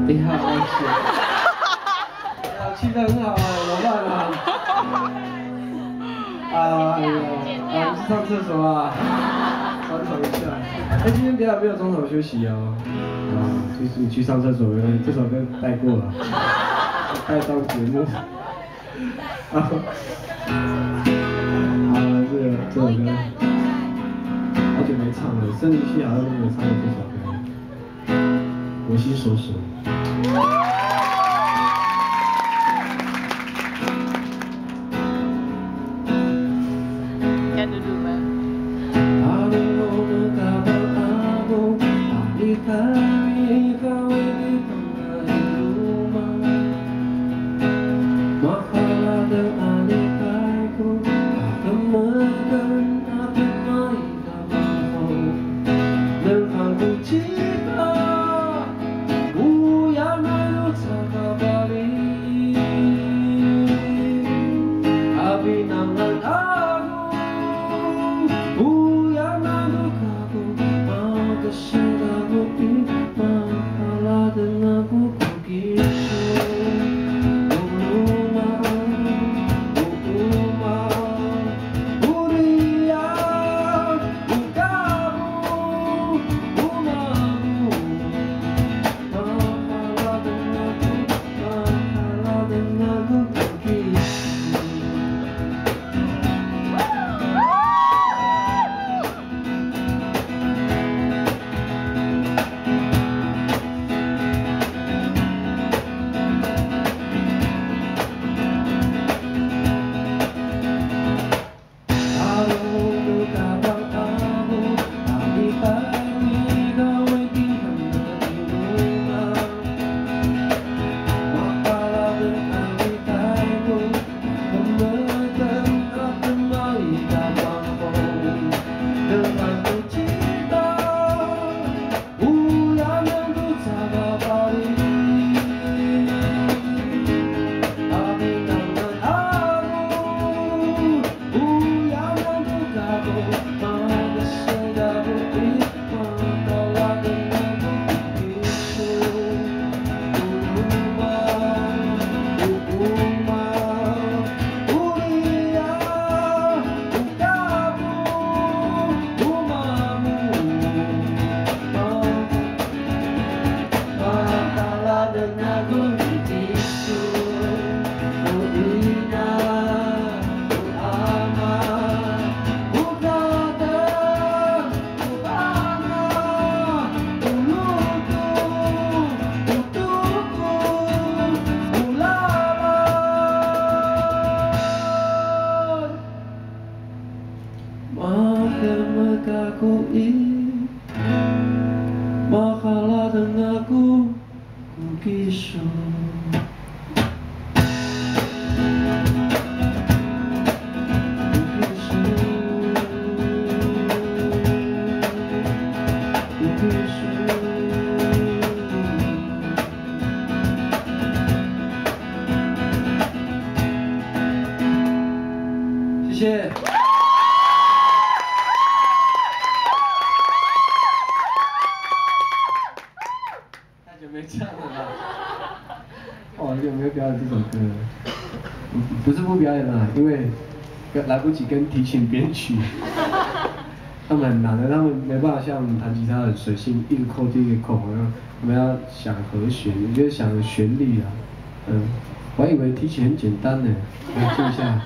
你好，抱歉。气氛很好啊，怎么办啊？哎呦，你去上厕所啊？传统一下。哎，今天表演没有中场休息哦。就是你去上厕所没关系，这首歌带过了，带上节目。好了，这首歌好久没唱了，生理期好像都没有唱过这首歌，我心所属。Kan duduk bang. Makalah dengan aku kisah.谢谢。太久没唱了啦！哦，有没有表演这首歌？不是不表演啦，因为来不及跟提琴编曲，他们很难的，他们没办法像弹吉他很随性，一个扣接一个扣，好像我们要想和弦，我觉得想旋律啊，我还以为提琴很简单呢，来听一下。